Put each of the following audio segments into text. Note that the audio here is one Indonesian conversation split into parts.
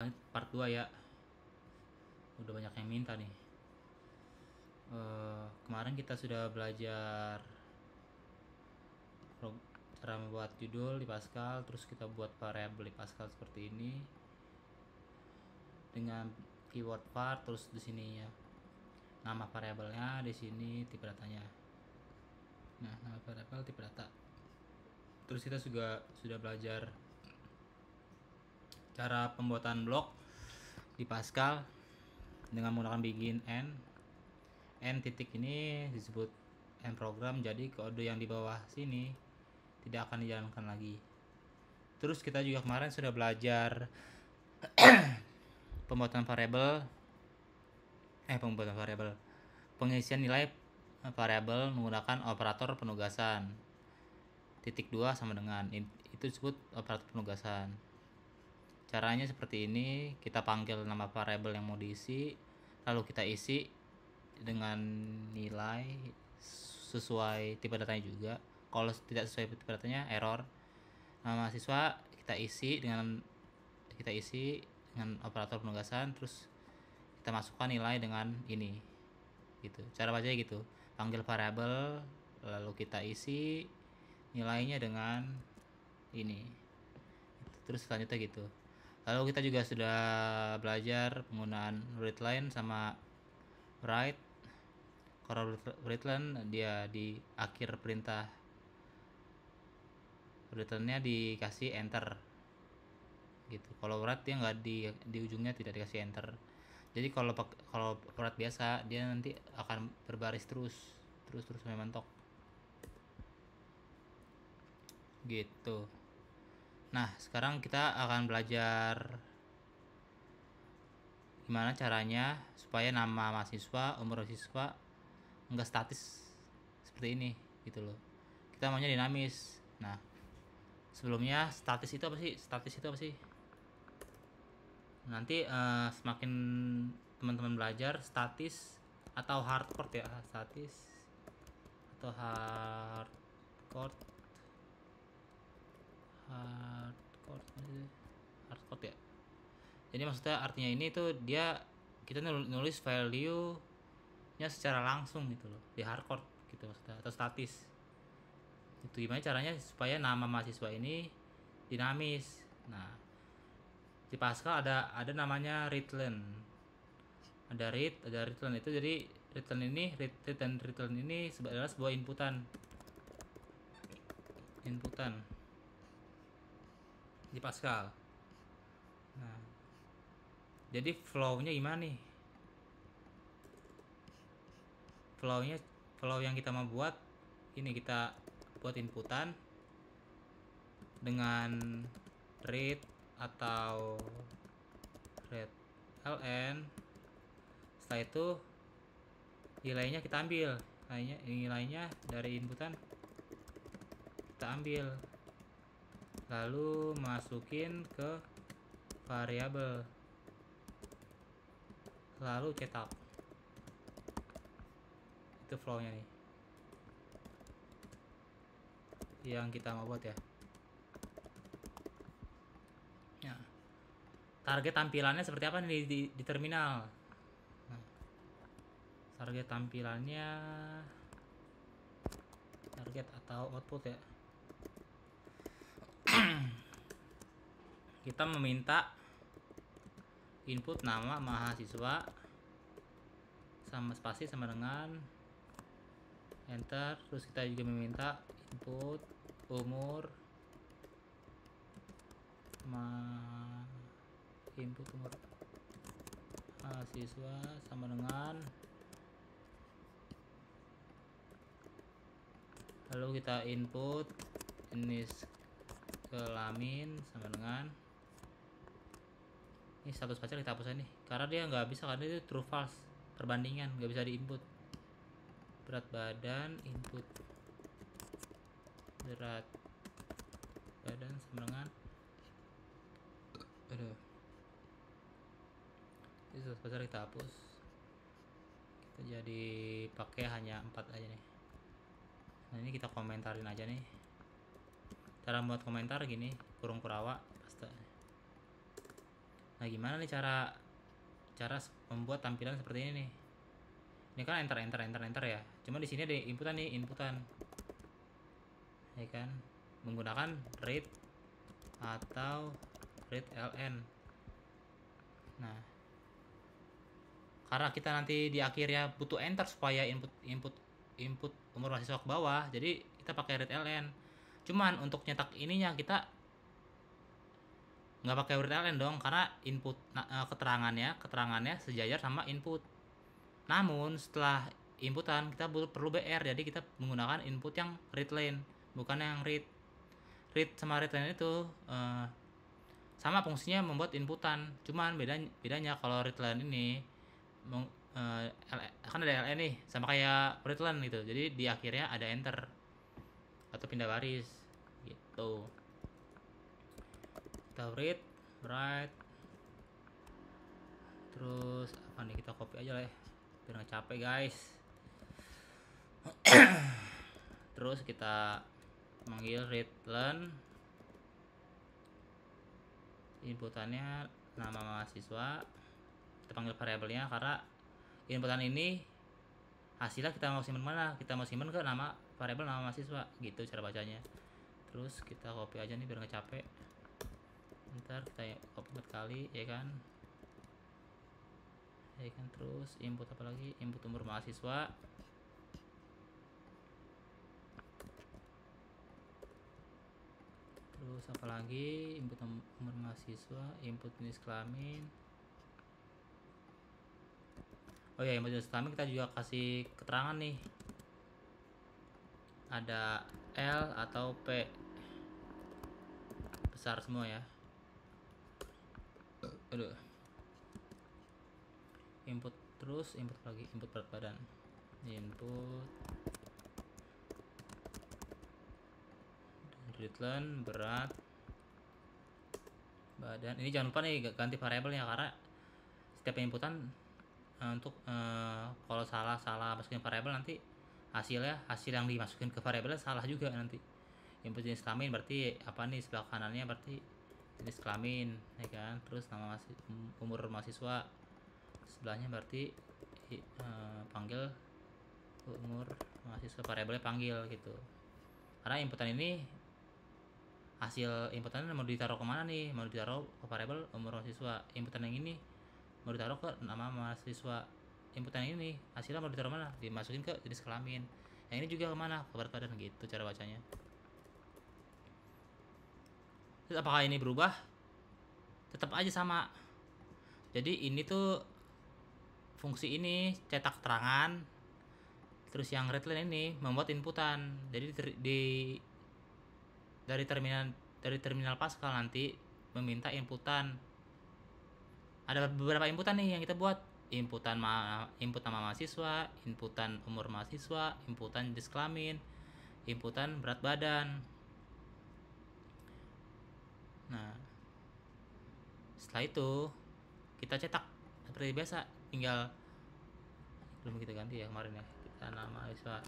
part 2 ya, udah banyak yang minta nih. Kemarin kita sudah belajar cara membuat judul di Pascal, terus kita buat variabel di Pascal seperti ini dengan keyword var, terus di sini ya nama variabelnya, di sini tipe datanya. Nah, nama variabel tipe data. Terus kita juga sudah belajar cara pembuatan blok di Pascal dengan menggunakan begin end. End titik ini disebut end program, jadi kode yang di bawah sini tidak akan dijalankan lagi. Terus kita juga kemarin sudah belajar pembuatan variabel pengisian nilai variabel menggunakan operator penugasan. Titik 2 sama dengan itu disebut operator penugasan. Caranya seperti ini, kita panggil nama variabel yang mau diisi, lalu kita isi dengan nilai sesuai tipe datanya juga. Kalau tidak sesuai tipe datanya, error. Nama mahasiswa kita isi dengan operator penugasan, terus kita masukkan nilai dengan ini gitu. Cara bacanya gitu, panggil variabel lalu kita isi nilainya dengan ini, terus selanjutnya gitu. Lalu kita juga sudah belajar penggunaan readline sama write. Kalau readline dia di akhir perintah returnnya dikasih enter gitu. Kalau write dia nggak di ujungnya tidak dikasih enter. Jadi kalau write biasa dia nanti akan berbaris terus sampai mentok gitu. Nah, sekarang kita akan belajar gimana caranya supaya nama mahasiswa, umur mahasiswa enggak statis seperti ini gitu loh. Kita maunya dinamis. Nah, sebelumnya statis itu apa sih? Nanti semakin teman-teman belajar statis atau hardcore ya, statis atau hardcore ya. Jadi maksudnya artinya ini tuh kita nulis value nya secara langsung gitu loh di hardcore gitu maksudnya, atau statis. Itu gimana caranya supaya nama mahasiswa ini dinamis. Nah, di Pascal ada namanya readline. Ada readline itu, jadi readline ini adalah sebuah inputan di Pascal. Nah, jadi flow-nya gimana nih? Flow yang kita mau buat ini, kita buat inputan dengan read atau read ln. Setelah itu nilainya kita ambil, nilainya dari inputan kita ambil, lalu masukin ke variabel, lalu cetak. Itu flow-nya nih yang kita mau buat ya. Nah, target tampilannya seperti apa nih di terminal? Nah, target tampilannya target atau output ya. Kita meminta input nama mahasiswa sama spasi sama dengan enter. Terus kita juga meminta input umur mahasiswa sama dengan, lalu kita input jenis kelamin sama dengan ini. Status pacar kita hapus aja nih karena dia nggak bisa, karena itu true false perbandingan, nggak bisa diinput. Berat badan, input berat badan sama dengan ini. Status pacar kita hapus, kita jadi pakai hanya 4 aja nih. Nah, ini kita komentarin aja nih. Cara buat komentar gini, kurung kurawa pasta. Nah gimana nih cara cara membuat tampilan seperti ini nih. Ini kan enter enter enter enter ya, cuma di sini ada inputan nih, inputan ya kan, menggunakan read atau read ln. Nah karena kita nanti di akhirnya butuh enter supaya input umur mahasiswa ke bawah, jadi kita pakai read ln. Cuman untuk nyetak ininya kita nggak pakai read ln dong, karena keterangannya sejajar sama input. Namun setelah inputan kita perlu BR, jadi kita menggunakan input yang read line, bukan yang read. Read sama read line itu sama fungsinya membuat inputan, cuman bedanya kalau read line ini kan ada ln nih, sama kayak read line gitu, jadi di akhirnya ada enter atau pindah baris gitu. Kita read, write, terus apa nih, kita copy aja lah ya biar nggak capek guys. Terus kita manggil read learn, inputannya nama mahasiswa, kita panggil variabelnya karena inputan ini hasilnya kita mau simpan mana, kita mau simpan ke nama variabel nama mahasiswa gitu cara bacanya. Terus kita copy aja nih biar nggak capek, ntar kita copy 4 kali ya kan. Terus input apa lagi, input umur mahasiswa, terus apa lagi, input umur mahasiswa, input jenis kelamin. Oh ya, input jenis kelamin kita juga kasih keterangan nih, ada L atau P, besar semua ya. Aduh. Input terus input lagi, input berat badan, input return berat badan. Ini jangan lupa nih ganti variabelnya, karena setiap inputan untuk kalau salah masukin variabel nanti hasil yang dimasukin ke variabelnya salah juga nanti. Input jenis kelamin berarti apa nih, sebelah kanannya berarti jenis kelamin ya kan. Terus nama umur mahasiswa, sebelahnya berarti panggil umur mahasiswa, variabelnya panggil gitu. Karena inputan ini hasil inputannya mau ditaruh kemana nih, mau ditaruh ke variabel umur mahasiswa. Inputan yang ini mau ditaruh ke nama mahasiswa. Inputan yang ini hasilnya mau ditaruh mana, dimasukin ke jenis kelamin. Yang ini juga kemana, ke berat badan gitu cara bacanya. Terus apakah ini berubah? Tetap aja sama. Jadi ini tuh fungsi ini cetak keterangan, terus yang read line ini membuat inputan. Jadi dari terminal Pascal nanti meminta inputan. Ada beberapa inputan nih yang kita buat, input nama mahasiswa, inputan umur mahasiswa, inputan jenis kelamin, inputan berat badan. Nah setelah itu kita cetak seperti biasa, tinggal belum kita ganti ya kemarin ya, kita nama mahasiswa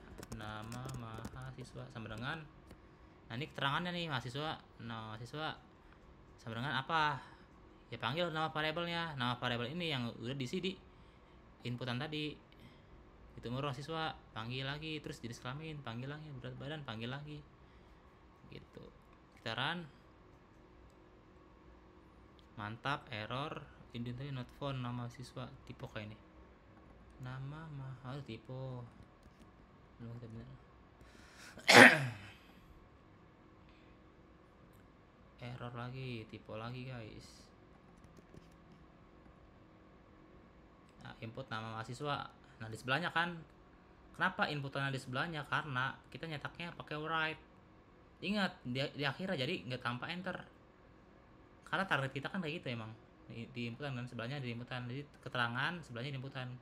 sama dengan, nah ini keterangannya nih, mahasiswa sama dengan apa ya, panggil nama variabelnya. Nama variabel ini yang udah diisi di inputan tadi, itu umur mahasiswa panggil lagi, terus jenis kelamin panggil lagi, berat badan panggil lagi gitu. Kita run, mantap, error identity not found, nama mahasiswa tipe kayak ini, nama mahal tipe belum kita bener. Error lagi, tipe lagi guys. Nah, input nama mahasiswa, nah di sebelahnya kan, kenapa inputannya di sebelahnya, karena kita nyetaknya pakai write. Ingat di akhirnya jadi nggak tanpa enter, karena target kita kan kayak gitu emang, di inputan kan, sebelahnya di inputan, jadi keterangan sebelahnya di inputan,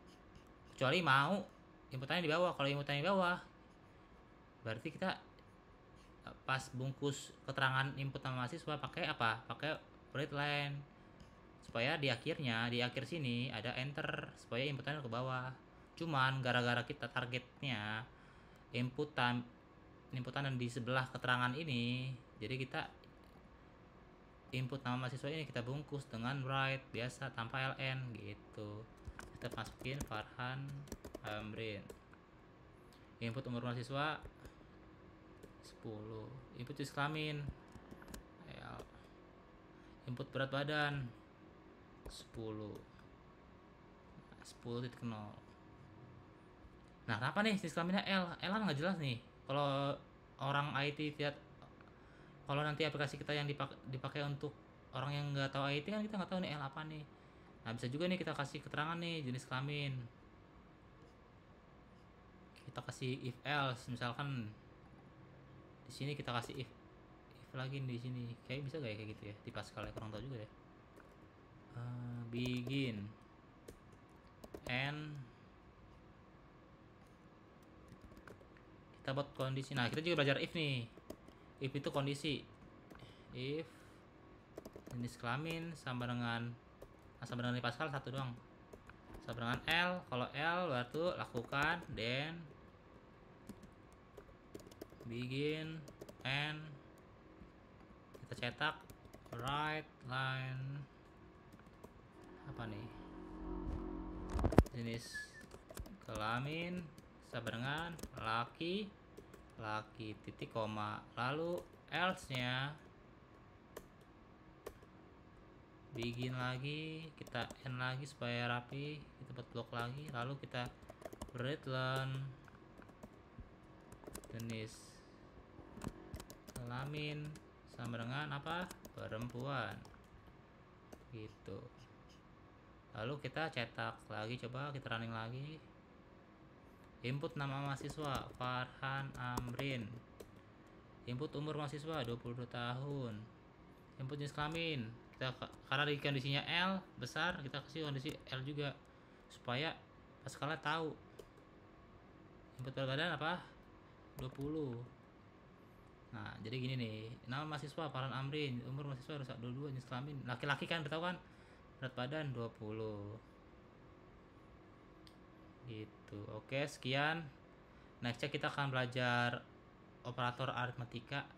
kecuali mau inputannya di bawah. Kalau inputannya di bawah berarti kita pas bungkus keterangan input nama mahasiswa pakai apa, pakai read line, supaya di akhir sini ada enter, supaya inputannya ke bawah. Cuman gara-gara kita targetnya inputan dan di sebelah keterangan ini, jadi kita input nama mahasiswa ini kita bungkus dengan write biasa tanpa ln gitu. Kita masukin Farhan Amrin. Input umur mahasiswa 10. Input jenis kelamin L. Input berat badan 10. 10.0. Nah, kenapa nih jenis kelaminnya L? L kan nggak jelas nih. Kalau orang IT lihat, kalau nanti aplikasi kita yang dipakai untuk orang yang nggak tahu IT kan kita nggak tahu nih L apa nih. Nah, bisa juga nih kita kasih keterangan nih jenis kelamin. Kita kasih if else, misalkan di sini kita kasih if lagi di sini. Kayak bisa gak ya kayak gitu ya di Pascal ya, kurang tahu juga ya. Begin and kita buat kondisi. Nah, kita juga belajar if nih. If itu kondisi. If jenis kelamin sama dengan di Pascal satu doang. Sama dengan L. Kalau L berarti lakukan then begin and kita cetak right line apa nih, jenis kelamin sama dengan laki titik koma, lalu else nya begin lagi, kita end lagi supaya rapi, kita buat blok lagi, lalu kita breadline jenis kelamin sama dengan apa, perempuan gitu. Lalu kita cetak lagi, coba kita running lagi. Input nama mahasiswa Farhan Amrin. Input umur mahasiswa 22 tahun. Input jenis kelamin kita, karena di kondisinya L besar, kita kasih kondisi L juga supaya Pascal tahu. Input berat badan apa, 20. Nah, jadi gini nih, nama mahasiswa Farhan Amrin, umur mahasiswa harus 22, jenis kelamin laki-laki kan, udah tahu kan, berat badan 20 gitu. Oke, sekian. Nextnya kita akan belajar operator aritmatika